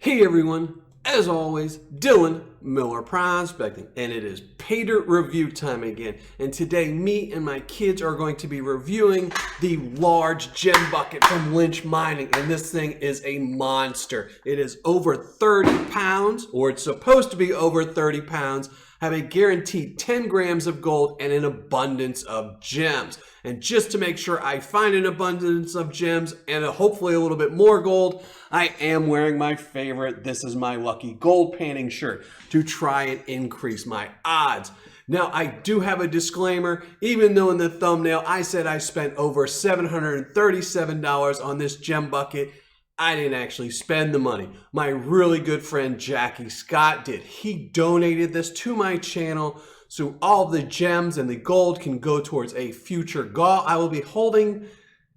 Hey everyone, as always, Dylan Miller Prospecting, and it is Paydirt review time again. And today, me and my kids are going to be reviewing the large gem bucket from Lynch Mining, and this thing is a monster. It is over 30 pounds, or it's supposed to be over 30 pounds, have a guaranteed 10 grams of gold and an abundance of gems. And just to make sure I find an abundance of gems and hopefully a little bit more gold, I am wearing my favorite This Is My Lucky Gold painting shirt to try and increase my odds. Now, I do have a disclaimer. Even though in the thumbnail I said I spent over $737 on this gem bucket, I didn't actually spend the money. My really good friend Jackie Scott did. He donated this to my channel so all the gems and the gold can go towards a future goal I will be holding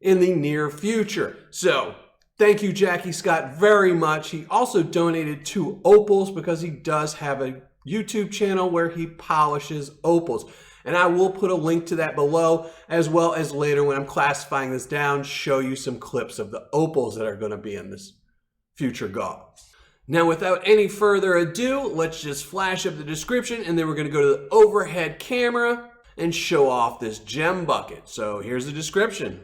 in the near future. So thank you, Jackie Scott, very much. He also donated 2 opals because he does have a YouTube channel where he polishes opals. And I will put a link to that below, as well as later when I'm classifying this down, show you some clips of the opals that are going to be in this future gaw. Now, without any further ado, let's just flash up the description, and then we're going to go to the overhead camera and show off this gem bucket. So here's the description.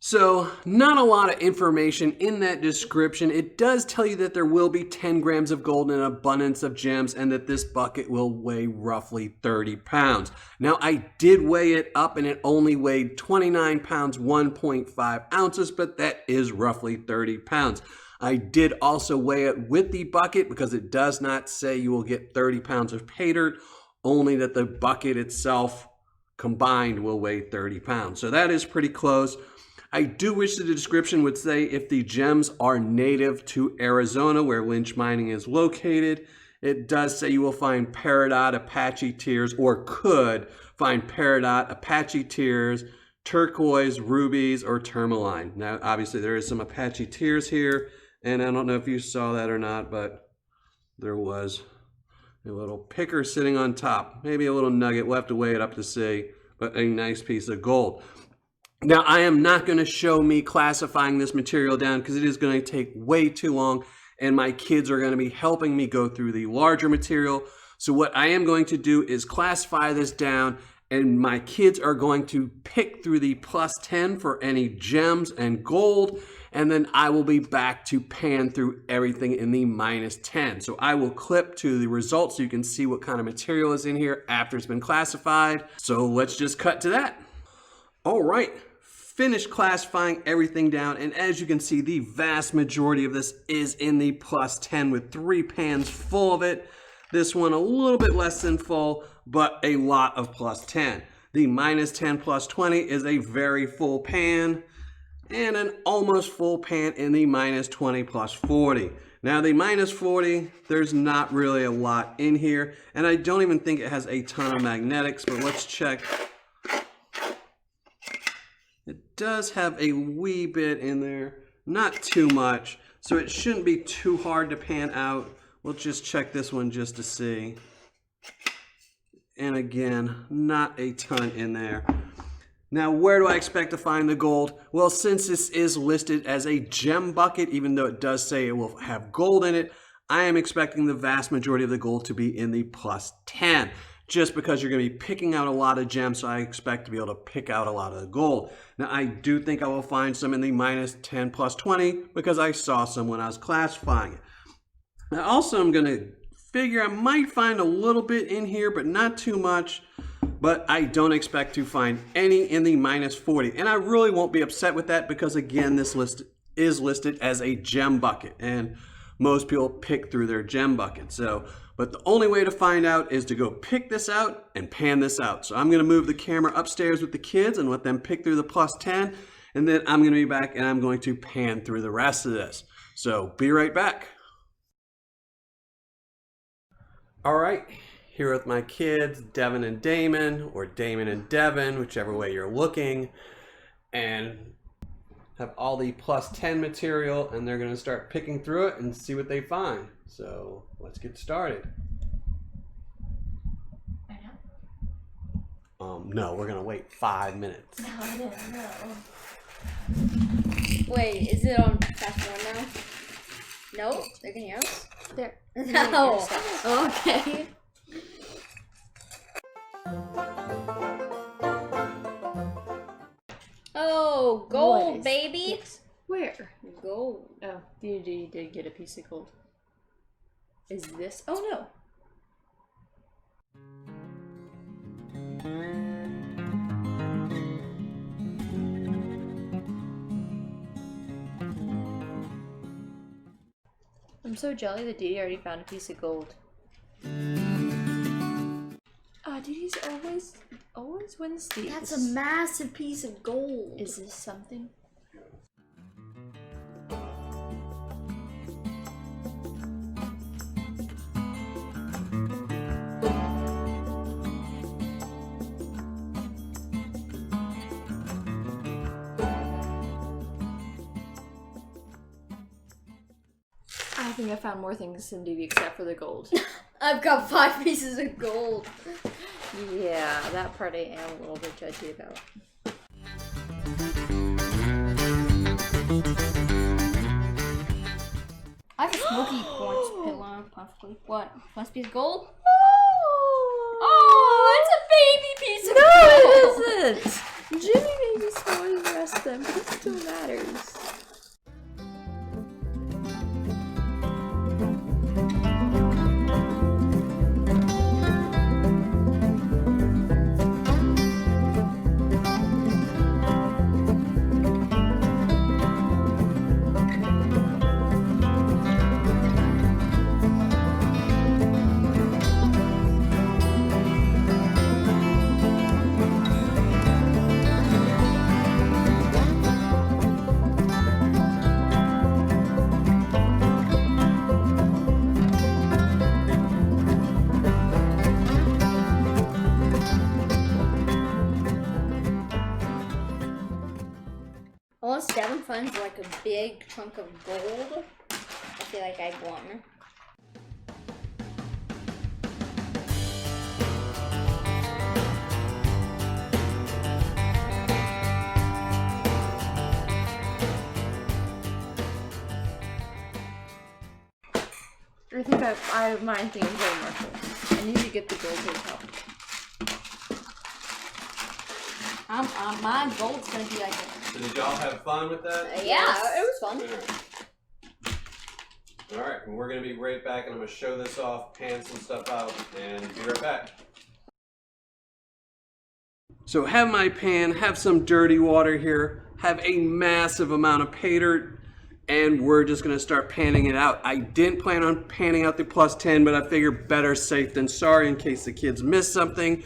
So, not a lot of information in that description. It does tell you that there will be 10 grams of gold and an abundance of gems, and that this bucket will weigh roughly 30 pounds. Now, I did weigh it up, and it only weighed 29 pounds, 1.5 ounces, but that is roughly 30 pounds. I did also weigh it with the bucket because it does not say you will get 30 pounds of pay dirt, only that the bucket itself combined will weigh 30 pounds. So that is pretty close. I do wish that the description would say if the gems are native to Arizona, where Lynch Mining is located. It does say you will find peridot, Apache tears, or could find peridot, Apache tears, turquoise, rubies, or tourmaline. Now, obviously, there is some Apache tears here, and I don't know if you saw that or not, but there was a little picker sitting on top. Maybe a little nugget. We'll have to weigh it up to see, but a nice piece of gold. Now, I am not going to show me classifying this material down because it is going to take way too long, and my kids are going to be helping me go through the larger material. So what I am going to do is classify this down, and my kids are going to pick through the plus 10 for any gems and gold, and then I will be back to pan through everything in the minus 10. So I will clip to the results so you can see what kind of material is in here after it's been classified. So let's just cut to that. All right. Finished classifying everything down, and as you can see, the vast majority of this is in the plus 10 with 3 pans full of it. This one a little bit less than full, but a lot of plus 10. The minus 10 plus 20 is a very full pan, and an almost full pan in the minus 20 plus 40. Now the minus 40, there's not really a lot in here, and I don't even think it has a ton of magnetics, but let's check. It does have a wee bit in there, not too much, so it shouldn't be too hard to pan out. We'll just check this one just to see. And again, not a ton in there. Now, where do I expect to find the gold? Well, since this is listed as a gem bucket, even though it does say it will have gold in it, I am expecting the vast majority of the gold to be in the plus 10. Just because you're going to be picking out a lot of gems, so I expect to be able to pick out a lot of the gold. Now, I do think I will find some in the minus 10 plus 20 because I saw some when I was classifying it. Now, also, I'm going to figure I might find a little bit in here, but not too much. But I don't expect to find any in the minus 40. And I really won't be upset with that because, again, this list is listed as a gem bucket. And most people pick through their gem bucket. But the only way to find out is to go pick this out and pan this out. So I'm going to move the camera upstairs with the kids and let them pick through the plus 10. And then I'm going to be back and I'm going to pan through the rest of this. So be right back. All right, here with my kids, Devin and Damon, or Damon and Devin, whichever way you're looking. And have all the plus 10 material, and they're going to start picking through it and see what they find. So let's get started. Right now? No, we're going to wait 5 minutes. No, I didn't know. Wait, is it on fast forward now? No? They can hear us? There. No. Okay. Oh, gold, baby. This? Where? Gold. Oh, you did get a piece of gold. Is this? Oh no. I'm so jelly that Dee already found a piece of gold. Didi's always wins these. That's a massive piece of gold. Is this something? I think I found more things than Didi except for the gold. I've got 5 pieces of gold. Yeah, that part I am a little bit judgy about. I have a smoky quartz pillar, possibly. What? Must be gold? Oh, it's a baby piece of gold! no, it isn't! Jimmy made me slow the rest of them, but it still matters. Unless Devin finds like a big chunk of gold, I feel like I'd want her. I think I mine things very much. I need to get the gold to help. My gold's gonna be like So did y'all have fun with that? yeah, it was fun. Alright, and we're going to be right back, and I'm going to show this off, pan some stuff out, and be right back. So have my pan, have some dirty water here, have a massive amount of Paydirt, and we're just going to start panning it out. I didn't plan on panning out the plus 10, but I figured better safe than sorry in case the kids miss something.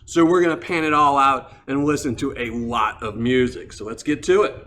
So we're going to pan it all out and listen to a lot of music. So let's get to it.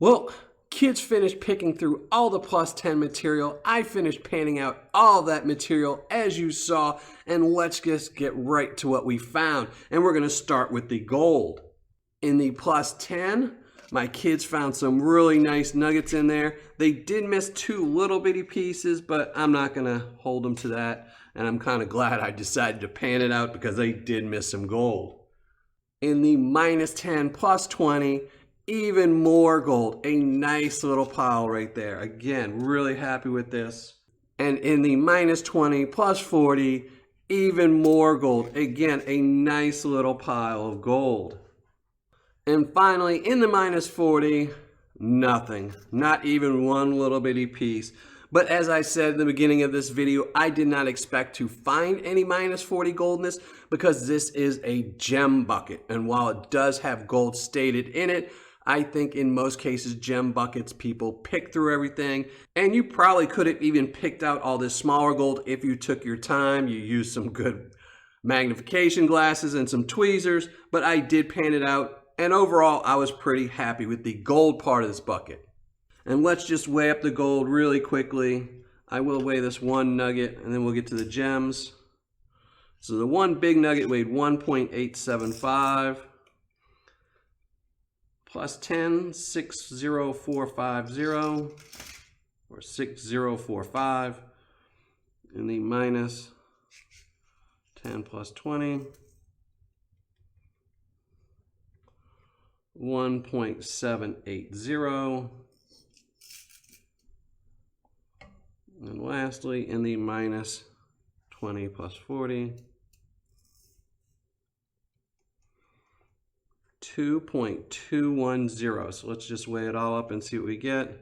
Well, kids finished picking through all the plus 10 material. I finished panning out all that material as you saw, and let's just get right to what we found. And we're going to start with the gold. In the plus 10, my kids found some really nice nuggets in there. They did miss 2 little bitty pieces, but I'm not going to hold them to that. And I'm kind of glad I decided to pan it out because they did miss some gold. In the minus 10, plus 20, even more gold. A nice little pile right there. Again, really happy with this. And in the minus 20, plus 40, even more gold. Again, a nice little pile of gold. And finally, in the minus 40, nothing. Not even one little bitty piece. But as I said in the beginning of this video, I did not expect to find any minus 40 goldness because this is a gem bucket. And while it does have gold stated in it, I think in most cases, gem buckets, people pick through everything. And you probably could have even picked out all this smaller gold if you took your time. You used some good magnification glasses and some tweezers. But I did pan it out. And overall, I was pretty happy with the gold part of this bucket. And let's just weigh up the gold really quickly. I will weigh this one nugget and then we'll get to the gems. So the one big nugget weighed 1.875. Plus 10, 60450 or 6045. And the minus 10 plus 20. 1.780. And lastly, in the minus 20 plus 40, 2.210. So let's just weigh it all up and see what we get.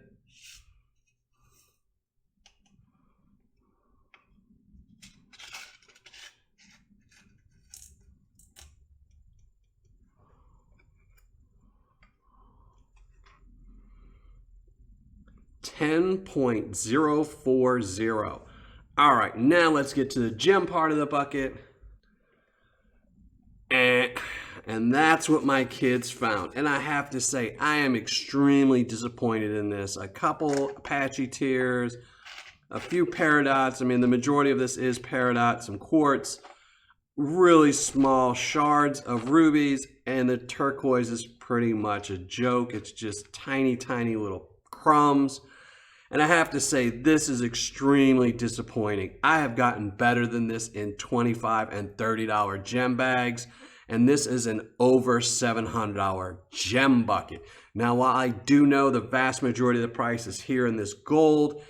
$10.040. All right, now let's get to the gem part of the bucket. And that's what my kids found. And I have to say, I am extremely disappointed in this. A couple Apache tears, a few peridots. I mean, the majority of this is peridot, some quartz, really small shards of rubies, and the turquoise is pretty much a joke. It's just tiny, tiny little crumbs. And I have to say, this is extremely disappointing. I have gotten better than this in $25 and $30 gem bags. And this is an over $700 gem bucket. Now, while I do know the vast majority of the price is here in this gold,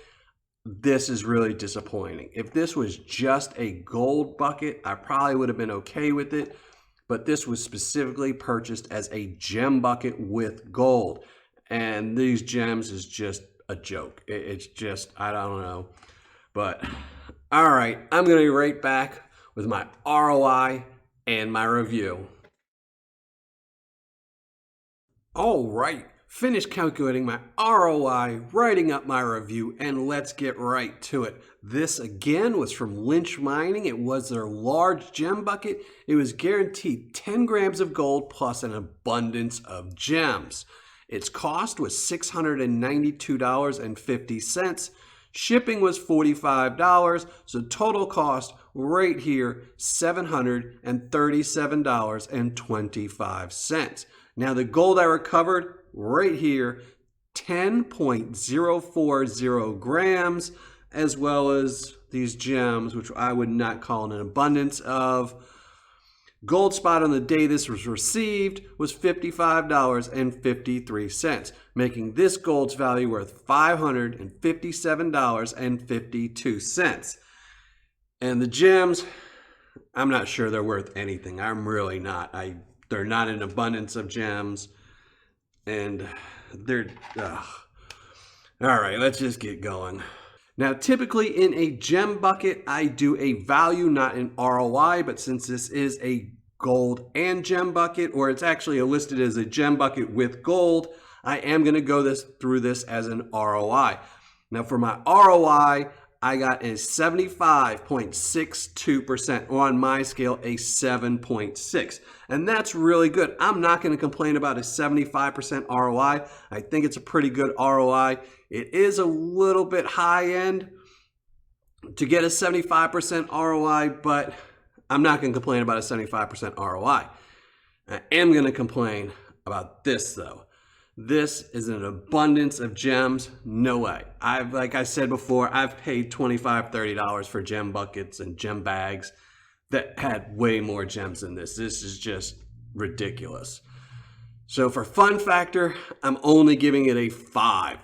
this is really disappointing. If this was just a gold bucket, I probably would have been okay with it. But this was specifically purchased as a gem bucket with gold. And these gems is just a joke. It's just, I don't know. But, all right, I'm going to be right back with my ROI and my review. All right, finished calculating my ROI, writing up my review, and let's get right to it. This again was from Lynch Mining. It was their large gem bucket. It was guaranteed 10 grams of gold plus an abundance of gems. Its cost was $692.50. Shipping was $45, so total cost right here, $737.25. Now the gold I recovered right here, 10.040 grams, as well as these gems, which I would not call an abundance of. Gold spot on the day this was received was $55.53, making this gold's value worth $557.52. And the gems, I'm not sure they're worth anything. I'm really not. They're not an abundance of gems. And they're, all right, let's just get going. Now, typically in a gem bucket, I do a value, not an ROI, but since this is a gold and gem bucket, or it's actually listed as a gem bucket with gold, I am going to go through this as an ROI. Now, for my ROI, I got a 75.62%, or on my scale, a 7.6. And that's really good. I'm not going to complain about a 75% ROI. I think it's a pretty good ROI. It is a little bit high end to get a 75% ROI, but I'm not going to complain about a 75% ROI. I am going to complain about this though. This is an abundance of gems. No way. Like I said before, I've paid $25, $30 for gem buckets and gem bags that had way more gems than this. This is just ridiculous. So for fun factor, I'm only giving it a 5.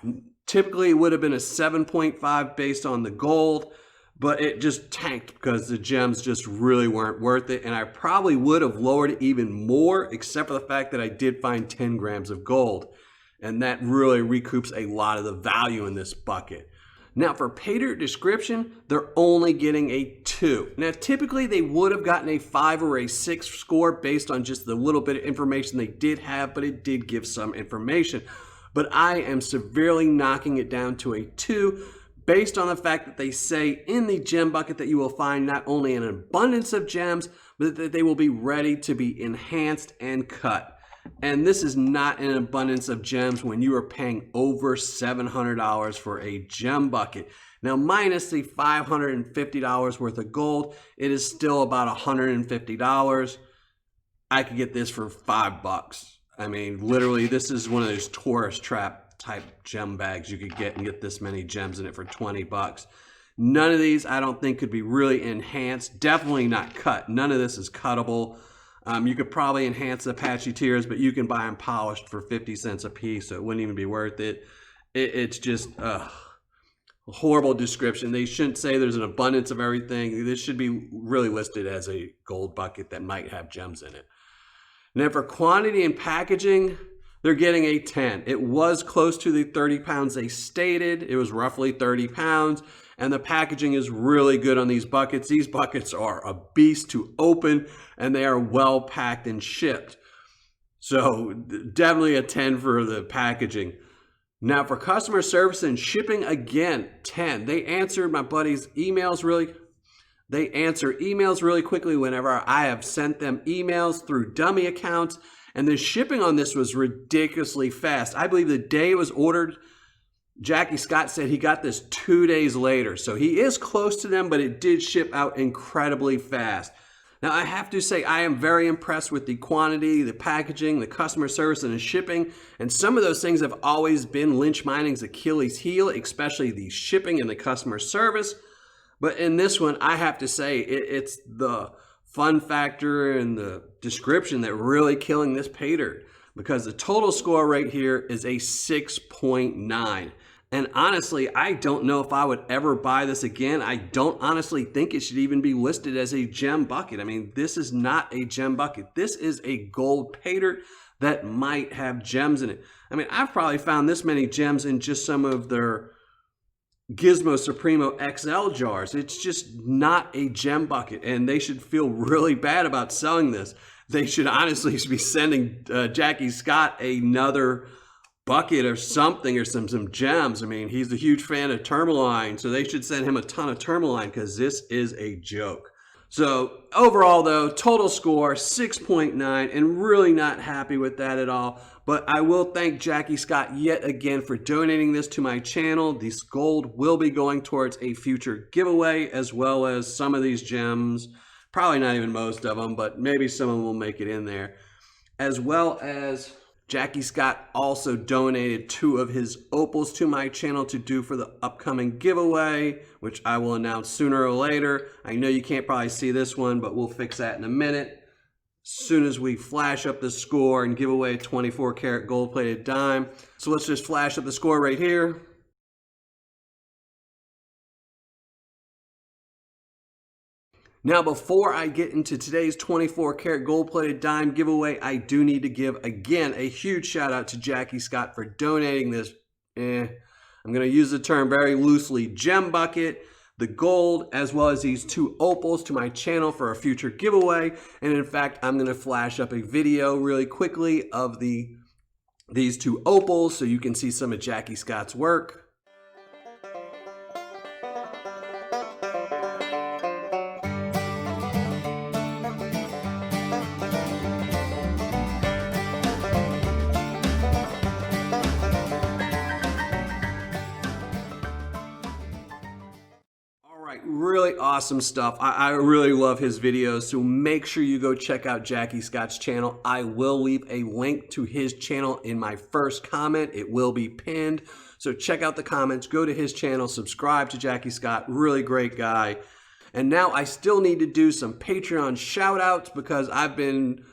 Typically, it would have been a 7.5 based on the gold, but it just tanked because the gems just really weren't worth it. And I probably would have lowered it even more, except for the fact that I did find 10 grams of gold. And that really recoups a lot of the value in this bucket. Now for Paydirt description, they're only getting a 2. Now typically they would have gotten a 5 or a 6 score based on just the little bit of information they did have, but it did give some information. But I am severely knocking it down to a 2 based on the fact that they say in the gem bucket that you will find not only an abundance of gems, but that they will be ready to be enhanced and cut. And this is not an abundance of gems when you are paying over $700 for a gem bucket. Now, minus the $550 worth of gold, it is still about $150. I could get this for $5. I mean, literally, this is one of those tourist trap type gem bags you could get and get this many gems in it for $20. None of these, I don't think, could be really enhanced. Definitely not cut. None of this is cuttable. You could probably enhance the Apache tiers, but you can buy them polished for 50 cents a piece, so it wouldn't even be worth it. It's just a horrible description. They shouldn't say there's an abundance of everything. This should be really listed as a gold bucket that might have gems in it. Now for quantity and packaging, they're getting a 10. It was close to the 30 pounds they stated. It was roughly 30 pounds. And the packaging is really good on these buckets. These buckets are a beast to open, and they are well packed and shipped. So definitely a 10 for the packaging. Now for customer service and shipping, again, 10. They answered my buddy's emails They answer emails really quickly whenever I have sent them emails through dummy accounts. And the shipping on this was ridiculously fast. I believe the day it was ordered, Jackie Scott said he got this 2 days later. So he is close to them, but it did ship out incredibly fast. Now I have to say I am very impressed with the quantity, the packaging, the customer service, and the shipping. And some of those things have always been Lynch Mining's Achilles heel, especially the shipping and the customer service. But in this one, I have to say it's the fun factor and the description that really killing this Paydirt, because the total score right here is a 6.9. And honestly, I don't know if I would ever buy this again. I don't honestly think it should even be listed as a gem bucket. I mean, this is not a gem bucket. This is a gold Paydirt that might have gems in it. I mean, I've probably found this many gems in just some of their Gizmo Supremo XL jars. It's just not a gem bucket, and they should feel really bad about selling this. They should honestly be sending Jackie Scott another bucket or something, or some gems. I mean, he's a huge fan of tourmaline, so they should send him a ton of tourmaline, because this is a joke. So overall though, total score 6.9, and really not happy with that at all. But I will thank Jackie Scott yet again for donating this to my channel. This gold will be going towards a future giveaway, as well as some of these gems. Probably not even most of them, but maybe some of them will make it in there. As well as Jackie Scott also donated 2 of his opals to my channel to do for the upcoming giveaway, which I will announce sooner or later. I know you can't probably see this one, but we'll fix that in a minute. As soon as we flash up the score and give away a 24 karat gold plated dime. So let's just flash up the score right here. Now, before I get into today's 24 karat gold plated dime giveaway, I do need to give again a huge shout out to Jackie Scott for donating this, I'm going to use the term very loosely, gem bucket, the gold, as well as these 2 opals to my channel for a future giveaway. And in fact, I'm going to flash up a video really quickly of these 2 opals so you can see some of Jackie Scott's work. really awesome stuff. I really love his videos, so make sure you go check out Jackie Scott's channel. I will leave a link to his channel in my first comment. It will be pinned, so check out the comments, go to his channel, subscribe to Jackie Scott, really great guy. And now I still need to do some Patreon shout outs because I've been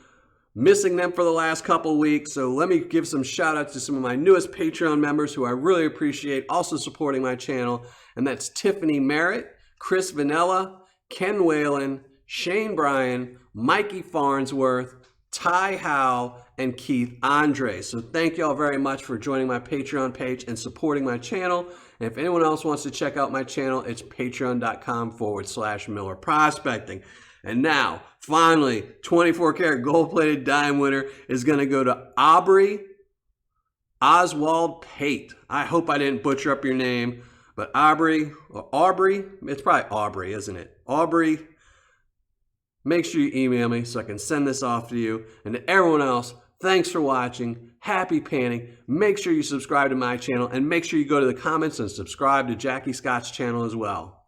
missing them for the last couple weeks. So let me give some shout outs to some of my newest Patreon members who I really appreciate also supporting my channel. And that's Tiffany Merritt, Chris Vanilla, Ken Whalen, Shane Bryan, Mikey Farnsworth, Ty Howe, and Keith Andre. So thank you all very much for joining my Patreon page and supporting my channel. And if anyone else wants to check out my channel, it's patreon.com/Miller Prospecting. And now, finally, 24 karat gold-plated dime winner is going to go to Aubrey Oswald Pate. I hope I didn't butcher up your name, but Aubrey, it's probably Aubrey, isn't it? Aubrey, make sure you email me so I can send this off to you. And to everyone else, thanks for watching. Happy panning. Make sure you subscribe to my channel, and make sure you go to the comments and subscribe to Jackie Scott's channel as well.